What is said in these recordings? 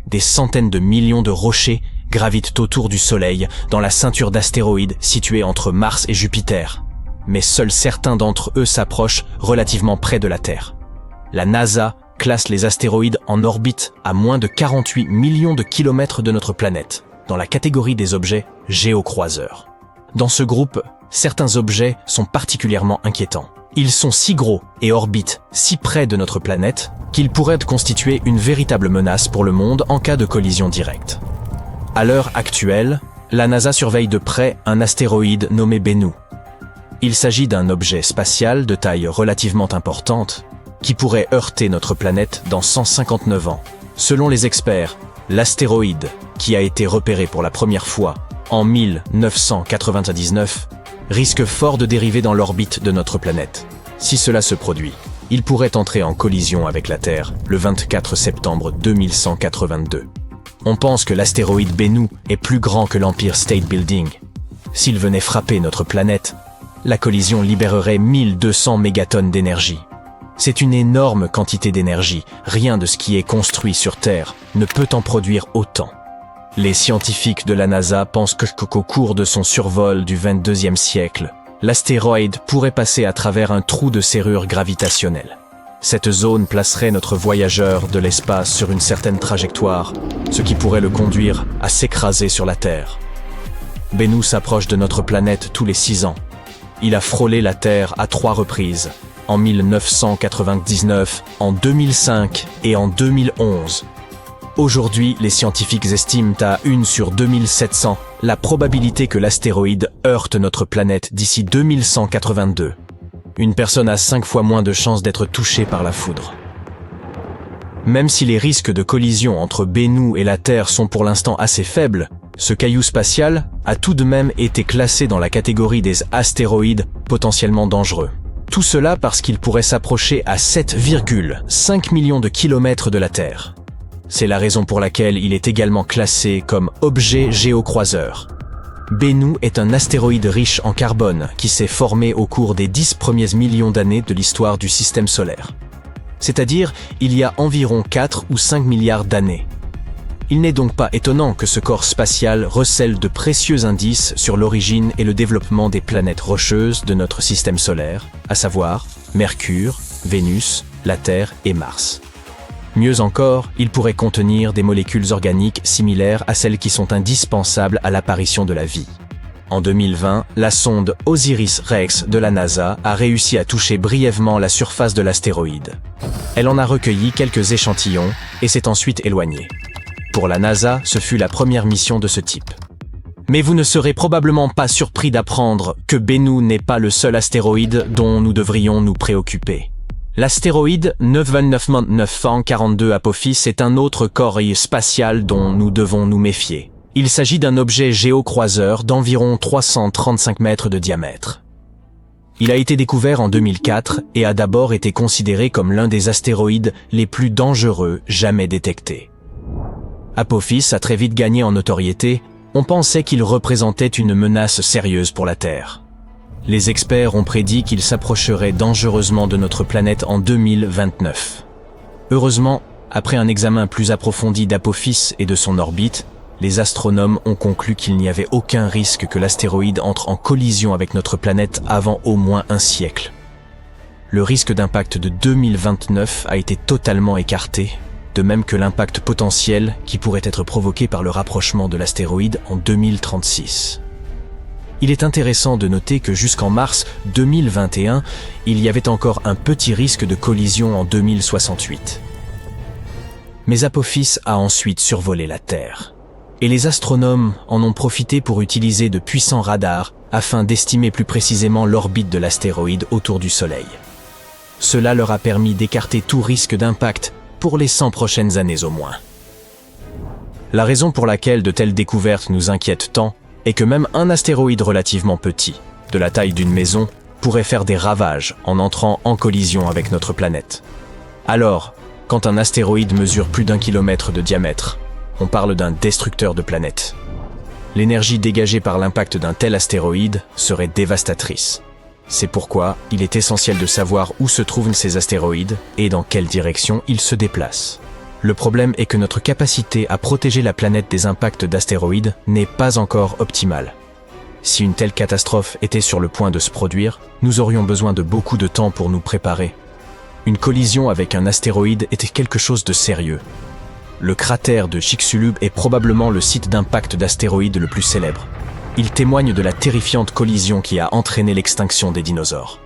des centaines de millions de rochers gravitent autour du Soleil dans la ceinture d'astéroïdes située entre Mars et Jupiter. Mais seuls certains d'entre eux s'approchent relativement près de la Terre. La NASA classe les astéroïdes en orbite à moins de 48 millions de kilomètres de notre planète, dans la catégorie des objets géocroiseurs. Dans ce groupe, certains objets sont particulièrement inquiétants. Ils sont si gros et orbitent si près de notre planète qu'ils pourraient constituer une véritable menace pour le monde en cas de collision directe. À l'heure actuelle, la NASA surveille de près un astéroïde nommé Bennu. Il s'agit d'un objet spatial de taille relativement importante qui pourrait heurter notre planète dans 159 ans. Selon les experts, l'astéroïde, qui a été repéré pour la première fois en 1999, risque fort de dériver dans l'orbite de notre planète. Si cela se produit, il pourrait entrer en collision avec la Terre le 24 septembre 2182. On pense que l'astéroïde Bennu est plus grand que l'Empire State Building. S'il venait frapper notre planète, la collision libérerait 1200 mégatonnes d'énergie. C'est une énorme quantité d'énergie, rien de ce qui est construit sur Terre ne peut en produire autant. Les scientifiques de la NASA pensent qu'au cours de son survol du 22e siècle, l'astéroïde pourrait passer à travers un trou de serrure gravitationnelle. Cette zone placerait notre voyageur de l'espace sur une certaine trajectoire, ce qui pourrait le conduire à s'écraser sur la Terre. Bennu s'approche de notre planète tous les 6 ans. Il a frôlé la Terre à 3 reprises, en 1999, en 2005 et en 2011. Aujourd'hui, les scientifiques estiment à 1 sur 2700 la probabilité que l'astéroïde heurte notre planète d'ici 2182. Une personne a 5 fois moins de chances d'être touchée par la foudre. Même si les risques de collision entre Bennu et la Terre sont pour l'instant assez faibles, ce caillou spatial a tout de même été classé dans la catégorie des astéroïdes potentiellement dangereux. Tout cela parce qu'il pourrait s'approcher à 7,5 millions de kilomètres de la Terre. C'est la raison pour laquelle il est également classé comme objet géocroiseur. Bennu est un astéroïde riche en carbone qui s'est formé au cours des 10 premiers millions d'années de l'histoire du système solaire. C'est-à-dire il y a environ 4 ou 5 milliards d'années. Il n'est donc pas étonnant que ce corps spatial recèle de précieux indices sur l'origine et le développement des planètes rocheuses de notre système solaire, à savoir Mercure, Vénus, la Terre et Mars. Mieux encore, il pourrait contenir des molécules organiques similaires à celles qui sont indispensables à l'apparition de la vie. En 2020, la sonde OSIRIS-REx de la NASA a réussi à toucher brièvement la surface de l'astéroïde. Elle en a recueilli quelques échantillons et s'est ensuite éloignée. Pour la NASA, ce fut la première mission de ce type. Mais vous ne serez probablement pas surpris d'apprendre que Bennu n'est pas le seul astéroïde dont nous devrions nous préoccuper. L'astéroïde 92942 Apophis est un autre corps spatial dont nous devons nous méfier. Il s'agit d'un objet géocroiseur d'environ 335 mètres de diamètre. Il a été découvert en 2004 et a d'abord été considéré comme l'un des astéroïdes les plus dangereux jamais détectés. Apophis a très vite gagné en notoriété, on pensait qu'il représentait une menace sérieuse pour la Terre. Les experts ont prédit qu'il s'approcherait dangereusement de notre planète en 2029. Heureusement, après un examen plus approfondi d'Apophis et de son orbite, les astronomes ont conclu qu'il n'y avait aucun risque que l'astéroïde entre en collision avec notre planète avant au moins un siècle. Le risque d'impact de 2029 a été totalement écarté, de même que l'impact potentiel qui pourrait être provoqué par le rapprochement de l'astéroïde en 2036. Il est intéressant de noter que jusqu'en mars 2021, il y avait encore un petit risque de collision en 2068. Mais Apophis a ensuite survolé la Terre. Et les astronomes en ont profité pour utiliser de puissants radars afin d'estimer plus précisément l'orbite de l'astéroïde autour du Soleil. Cela leur a permis d'écarter tout risque d'impact pour les 100 prochaines années au moins. La raison pour laquelle de telles découvertes nous inquiètent tant est que même un astéroïde relativement petit, de la taille d'une maison, pourrait faire des ravages en entrant en collision avec notre planète. Alors, quand un astéroïde mesure plus d'1 kilomètre de diamètre, on parle d'un destructeur de planètes. L'énergie dégagée par l'impact d'un tel astéroïde serait dévastatrice. C'est pourquoi il est essentiel de savoir où se trouvent ces astéroïdes et dans quelle direction ils se déplacent. Le problème est que notre capacité à protéger la planète des impacts d'astéroïdes n'est pas encore optimale. Si une telle catastrophe était sur le point de se produire, nous aurions besoin de beaucoup de temps pour nous préparer. Une collision avec un astéroïde était quelque chose de sérieux. Le cratère de Chicxulub est probablement le site d'impact d'astéroïdes le plus célèbre. Il témoigne de la terrifiante collision qui a entraîné l'extinction des dinosaures.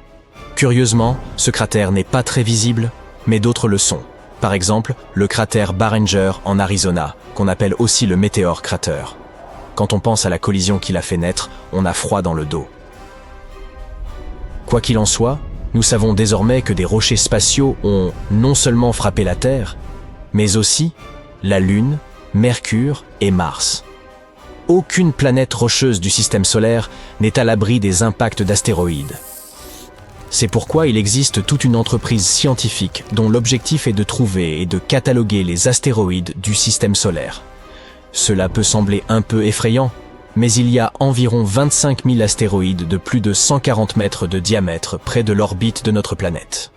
Curieusement, ce cratère n'est pas très visible, mais d'autres le sont. Par exemple, le cratère Barringer en Arizona, qu'on appelle aussi le Meteor Crater. Quand on pense à la collision qui l'a fait naître, on a froid dans le dos. Quoi qu'il en soit, nous savons désormais que des rochers spatiaux ont non seulement frappé la Terre, mais aussi la Lune, Mercure et Mars. Aucune planète rocheuse du système solaire n'est à l'abri des impacts d'astéroïdes. C'est pourquoi il existe toute une entreprise scientifique dont l'objectif est de trouver et de cataloguer les astéroïdes du système solaire. Cela peut sembler un peu effrayant, mais il y a environ 25 000 astéroïdes de plus de 140 mètres de diamètre près de l'orbite de notre planète.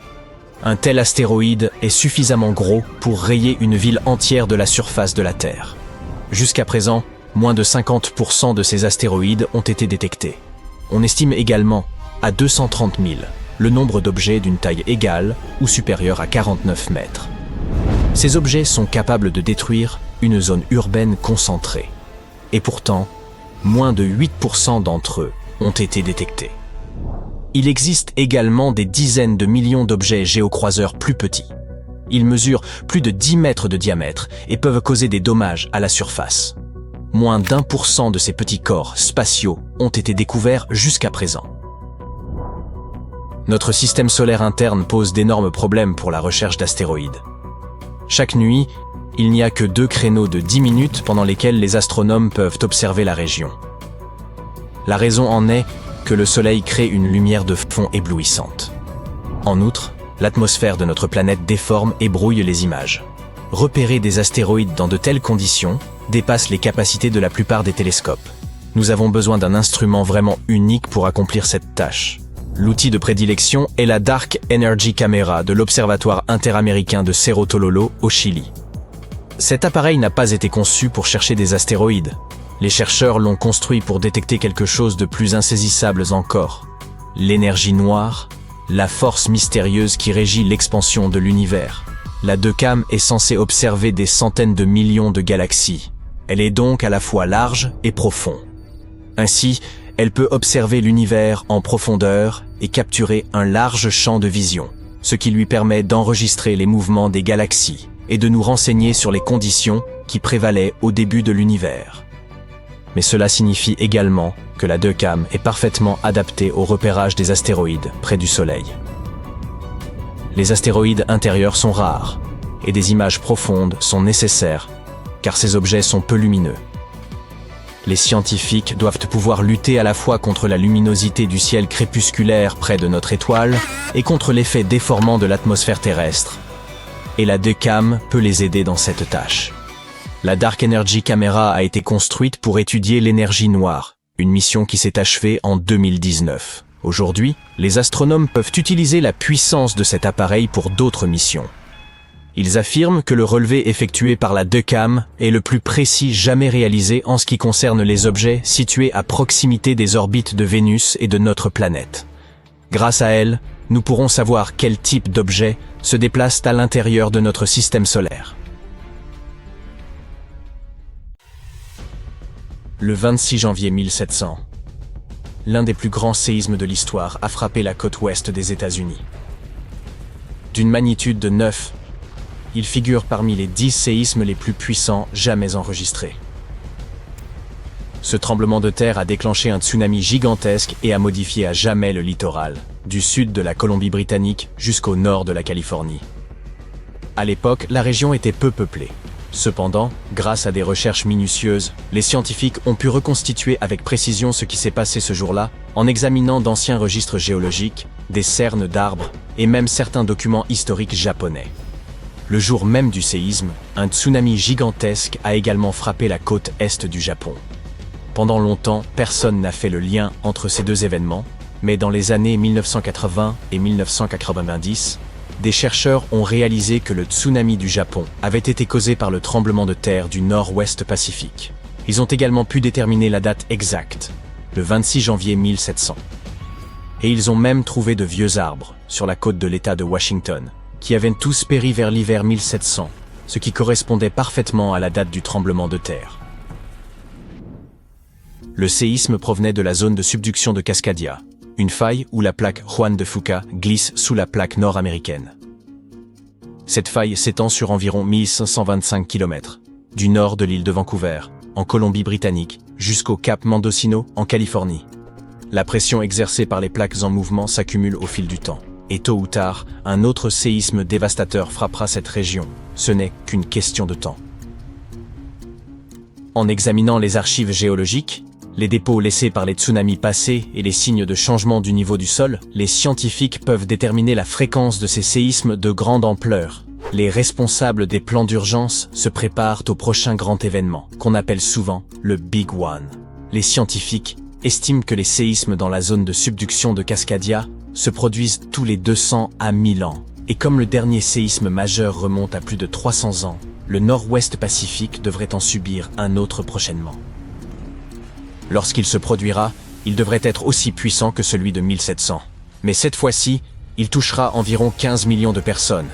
Un tel astéroïde est suffisamment gros pour rayer une ville entière de la surface de la Terre. Jusqu'à présent, moins de 50% de ces astéroïdes ont été détectés. On estime également à 230 000 le nombre d'objets d'une taille égale ou supérieure à 49 mètres. Ces objets sont capables de détruire une zone urbaine concentrée. Et pourtant, moins de 8% d'entre eux ont été détectés. Il existe également des dizaines de millions d'objets géocroiseurs plus petits. Ils mesurent plus de 10 mètres de diamètre et peuvent causer des dommages à la surface. Moins d'1% de ces petits corps spatiaux ont été découverts jusqu'à présent. Notre système solaire interne pose d'énormes problèmes pour la recherche d'astéroïdes. Chaque nuit, il n'y a que 2 créneaux de 10 minutes pendant lesquels les astronomes peuvent observer la région. La raison en est que le Soleil crée une lumière de fond éblouissante. En outre, l'atmosphère de notre planète déforme et brouille les images. Repérer des astéroïdes dans de telles conditions dépasse les capacités de la plupart des télescopes. Nous avons besoin d'un instrument vraiment unique pour accomplir cette tâche. L'outil de prédilection est la Dark Energy Camera de l'Observatoire interaméricain de Cerro Tololo au Chili. Cet appareil n'a pas été conçu pour chercher des astéroïdes. Les chercheurs l'ont construit pour détecter quelque chose de plus insaisissable encore. L'énergie noire, la force mystérieuse qui régit l'expansion de l'univers. La DECAM est censée observer des centaines de millions de galaxies. Elle est donc à la fois large et profonde. Ainsi, elle peut observer l'univers en profondeur et capturer un large champ de vision, ce qui lui permet d'enregistrer les mouvements des galaxies et de nous renseigner sur les conditions qui prévalaient au début de l'univers. Mais cela signifie également que la DECAM est parfaitement adaptée au repérage des astéroïdes près du Soleil. Les astéroïdes intérieurs sont rares et des images profondes sont nécessaires car ces objets sont peu lumineux. Les scientifiques doivent pouvoir lutter à la fois contre la luminosité du ciel crépusculaire près de notre étoile et contre l'effet déformant de l'atmosphère terrestre. Et la DECAM peut les aider dans cette tâche. La Dark Energy Camera a été construite pour étudier l'énergie noire, une mission qui s'est achevée en 2019. Aujourd'hui, les astronomes peuvent utiliser la puissance de cet appareil pour d'autres missions. Ils affirment que le relevé effectué par la DECAM est le plus précis jamais réalisé en ce qui concerne les objets situés à proximité des orbites de Vénus et de notre planète. Grâce à elle, nous pourrons savoir quel type d'objets se déplacent à l'intérieur de notre système solaire. Le 26 janvier 1700, l'un des plus grands séismes de l'histoire a frappé la côte ouest des États-Unis. D'une magnitude de 9, il figure parmi les 10 séismes les plus puissants jamais enregistrés. Ce tremblement de terre a déclenché un tsunami gigantesque et a modifié à jamais le littoral, du sud de la Colombie-Britannique jusqu'au nord de la Californie. À l'époque, la région était peu peuplée. Cependant, grâce à des recherches minutieuses, les scientifiques ont pu reconstituer avec précision ce qui s'est passé ce jour-là en examinant d'anciens registres géologiques, des cernes d'arbres et même certains documents historiques japonais. Le jour même du séisme, un tsunami gigantesque a également frappé la côte est du Japon. Pendant longtemps, personne n'a fait le lien entre ces deux événements, mais dans les années 1980 et 1990, des chercheurs ont réalisé que le tsunami du Japon avait été causé par le tremblement de terre du nord-ouest Pacifique. Ils ont également pu déterminer la date exacte, le 26 janvier 1700. Et ils ont même trouvé de vieux arbres sur la côte de l'État de Washington, qui avaient tous péri vers l'hiver 1700, ce qui correspondait parfaitement à la date du tremblement de terre. Le séisme provenait de la zone de subduction de Cascadia, une faille où la plaque Juan de Fuca glisse sous la plaque nord-américaine. Cette faille s'étend sur environ 1525 km, du nord de l'île de Vancouver, en Colombie-Britannique, jusqu'au cap Mendocino, en Californie. La pression exercée par les plaques en mouvement s'accumule au fil du temps. Et tôt ou tard, un autre séisme dévastateur frappera cette région. Ce n'est qu'une question de temps. En examinant les archives géologiques, les dépôts laissés par les tsunamis passés et les signes de changement du niveau du sol, les scientifiques peuvent déterminer la fréquence de ces séismes de grande ampleur. Les responsables des plans d'urgence se préparent au prochain grand événement, qu'on appelle souvent le Big One. Les scientifiques estiment que les séismes dans la zone de subduction de Cascadia se produisent tous les 200 à 1000 ans. Et comme le dernier séisme majeur remonte à plus de 300 ans, le nord-ouest Pacifique devrait en subir un autre prochainement. Lorsqu'il se produira, il devrait être aussi puissant que celui de 1700. Mais cette fois-ci, il touchera environ 15 millions de personnes.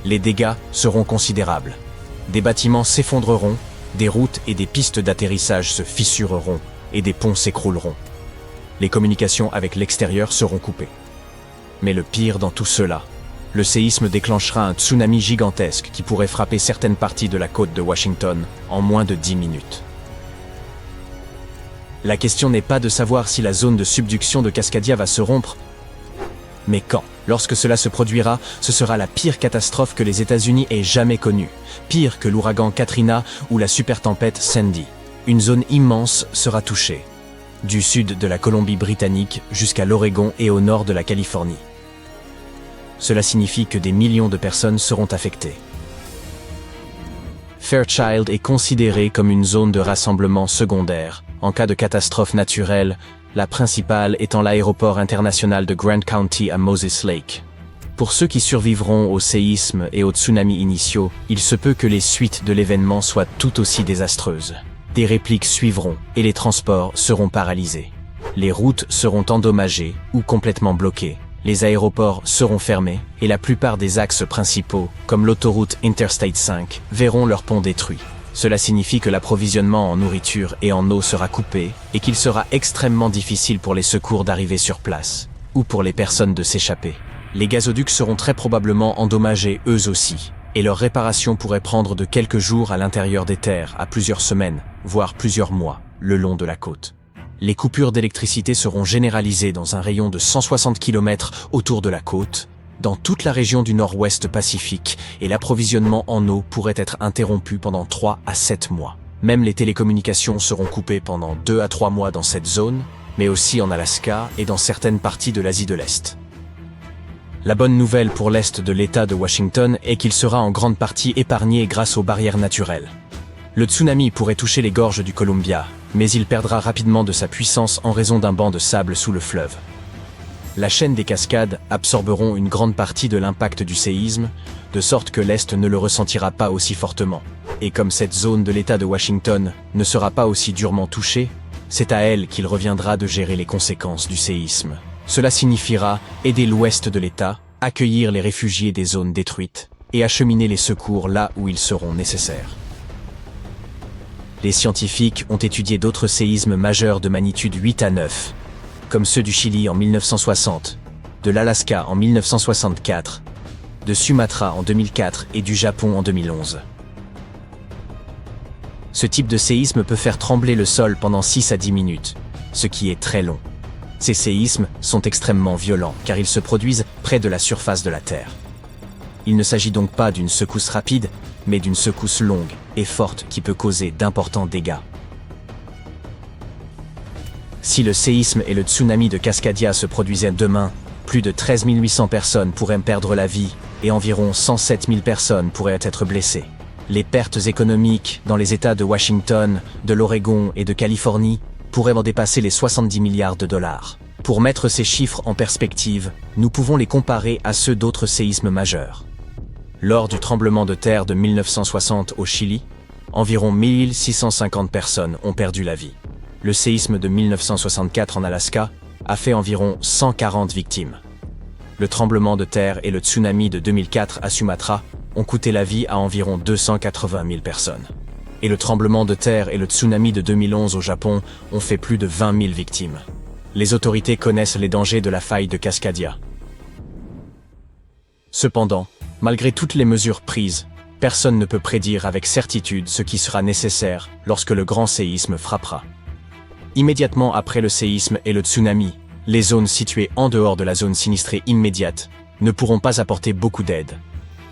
Les dégâts seront considérables. Des bâtiments s'effondreront, des routes et des pistes d'atterrissage se fissureront, et des ponts s'écrouleront. Les communications avec l'extérieur seront coupées. Mais le pire dans tout cela, le séisme déclenchera un tsunami gigantesque qui pourrait frapper certaines parties de la côte de Washington en moins de 10 minutes. La question n'est pas de savoir si la zone de subduction de Cascadia va se rompre, mais quand. Lorsque cela se produira, ce sera la pire catastrophe que les États-Unis aient jamais connue, pire que l'ouragan Katrina ou la supertempête Sandy. Une zone immense sera touchée, du sud de la Colombie-Britannique jusqu'à l'Oregon et au nord de la Californie. Cela signifie que des millions de personnes seront affectées. Fairchild est considérée comme une zone de rassemblement secondaire, en cas de catastrophe naturelle, la principale étant l'aéroport international de Grant County à Moses Lake. Pour ceux qui survivront au séisme et aux tsunamis initiaux, il se peut que les suites de l'événement soient tout aussi désastreuses. Des répliques suivront et les transports seront paralysés. Les routes seront endommagées ou complètement bloquées. Les aéroports seront fermés et la plupart des axes principaux, comme l'autoroute Interstate 5, verront leurs ponts détruits. Cela signifie que l'approvisionnement en nourriture et en eau sera coupé et qu'il sera extrêmement difficile pour les secours d'arriver sur place, ou pour les personnes de s'échapper. Les gazoducs seront très probablement endommagés eux aussi, et leur réparation pourrait prendre de quelques jours à l'intérieur des terres à plusieurs semaines, voire plusieurs mois, le long de la côte. Les coupures d'électricité seront généralisées dans un rayon de 160 km autour de la côte, dans toute la région du nord-ouest Pacifique, et l'approvisionnement en eau pourrait être interrompu pendant 3 à 7 mois. Même les télécommunications seront coupées pendant 2 à 3 mois dans cette zone, mais aussi en Alaska et dans certaines parties de l'Asie de l'Est. La bonne nouvelle pour l'Est de l'État de Washington est qu'il sera en grande partie épargné grâce aux barrières naturelles. Le tsunami pourrait toucher les gorges du Columbia, mais il perdra rapidement de sa puissance en raison d'un banc de sable sous le fleuve. La chaîne des cascades absorberont une grande partie de l'impact du séisme, de sorte que l'Est ne le ressentira pas aussi fortement. Et comme cette zone de l'État de Washington ne sera pas aussi durement touchée, c'est à elle qu'il reviendra de gérer les conséquences du séisme. Cela signifiera aider l'ouest de l'État, accueillir les réfugiés des zones détruites et acheminer les secours là où ils seront nécessaires. Les scientifiques ont étudié d'autres séismes majeurs de magnitude 8 à 9, comme ceux du Chili en 1960, de l'Alaska en 1964, de Sumatra en 2004 et du Japon en 2011. Ce type de séisme peut faire trembler le sol pendant 6 à 10 minutes, ce qui est très long. Ces séismes sont extrêmement violents car ils se produisent près de la surface de la Terre. Il ne s'agit donc pas d'une secousse rapide, mais d'une secousse longue et forte qui peut causer d'importants dégâts. Si le séisme et le tsunami de Cascadia se produisaient demain, plus de 13 800 personnes pourraient perdre la vie et environ 107 000 personnes pourraient être blessées. Les pertes économiques dans les États de Washington, de l'Oregon et de Californie pourraient en dépasser les 70 milliards de dollars. Pour mettre ces chiffres en perspective, nous pouvons les comparer à ceux d'autres séismes majeurs. Lors du tremblement de terre de 1960 au Chili, environ 1650 personnes ont perdu la vie. Le séisme de 1964 en Alaska a fait environ 140 victimes. Le tremblement de terre et le tsunami de 2004 à Sumatra ont coûté la vie à environ 280 000 personnes. Et le tremblement de terre et le tsunami de 2011 au Japon ont fait plus de 20 000 victimes. Les autorités connaissent les dangers de la faille de Cascadia. Cependant, malgré toutes les mesures prises, personne ne peut prédire avec certitude ce qui sera nécessaire lorsque le grand séisme frappera. Immédiatement après le séisme et le tsunami, les zones situées en dehors de la zone sinistrée immédiate ne pourront pas apporter beaucoup d'aide,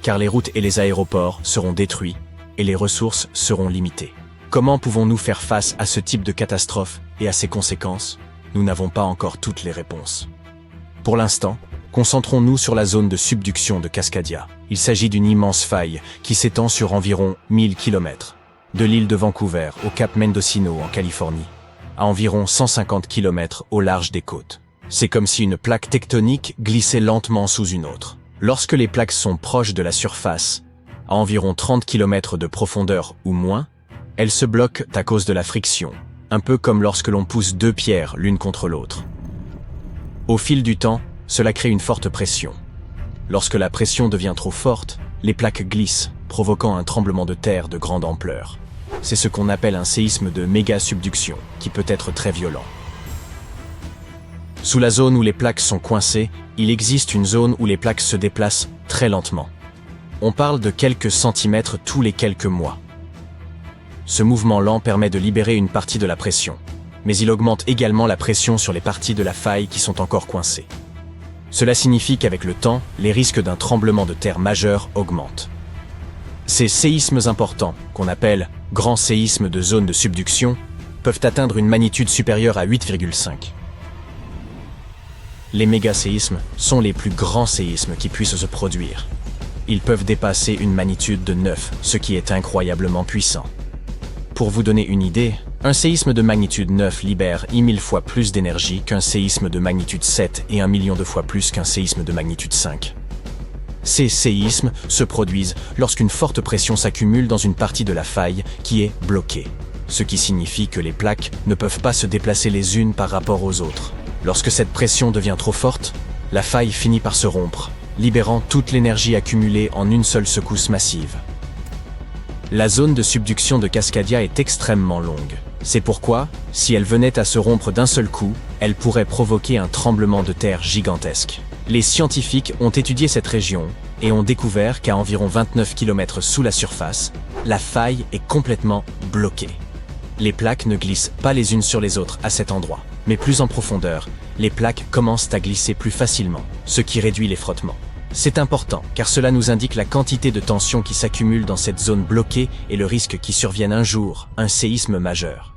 car les routes et les aéroports seront détruits et les ressources seront limitées. Comment pouvons-nous faire face à ce type de catastrophe et à ses conséquences? Nous n'avons pas encore toutes les réponses. Pour l'instant, concentrons-nous sur la zone de subduction de Cascadia. Il s'agit d'une immense faille qui s'étend sur environ 1000 km, de l'île de Vancouver au cap Mendocino en Californie, à environ 150 km au large des côtes. C'est comme si une plaque tectonique glissait lentement sous une autre. Lorsque les plaques sont proches de la surface, à environ 30 km de profondeur ou moins, elles se bloquent à cause de la friction, un peu comme lorsque l'on pousse deux pierres l'une contre l'autre. Au fil du temps, cela crée une forte pression. Lorsque la pression devient trop forte, les plaques glissent, provoquant un tremblement de terre de grande ampleur. C'est ce qu'on appelle un séisme de méga-subduction, qui peut être très violent. Sous la zone où les plaques sont coincées, il existe une zone où les plaques se déplacent très lentement. On parle de quelques centimètres tous les quelques mois. Ce mouvement lent permet de libérer une partie de la pression, mais il augmente également la pression sur les parties de la faille qui sont encore coincées. Cela signifie qu'avec le temps, les risques d'un tremblement de terre majeur augmentent. Ces séismes importants, qu'on appelle grands séismes de zone de subduction, peuvent atteindre une magnitude supérieure à 8,5. Les méga-séismes sont les plus grands séismes qui puissent se produire. Ils peuvent dépasser une magnitude de 9, ce qui est incroyablement puissant. Pour vous donner une idée, un séisme de magnitude 9 libère 1000 fois plus d'énergie qu'un séisme de magnitude 7 et 1 million de fois plus qu'un séisme de magnitude 5. Ces séismes se produisent lorsqu'une forte pression s'accumule dans une partie de la faille qui est bloquée, ce qui signifie que les plaques ne peuvent pas se déplacer les unes par rapport aux autres. Lorsque cette pression devient trop forte, la faille finit par se rompre, libérant toute l'énergie accumulée en une seule secousse massive. La zone de subduction de Cascadia est extrêmement longue. C'est pourquoi, si elle venait à se rompre d'un seul coup, elle pourrait provoquer un tremblement de terre gigantesque. Les scientifiques ont étudié cette région et ont découvert qu'à environ 29 km sous la surface, la faille est complètement bloquée. Les plaques ne glissent pas les unes sur les autres à cet endroit, mais plus en profondeur, les plaques commencent à glisser plus facilement, ce qui réduit les frottements. C'est important, car cela nous indique la quantité de tension qui s'accumule dans cette zone bloquée et le risque qu'il survienne un jour, un séisme majeur.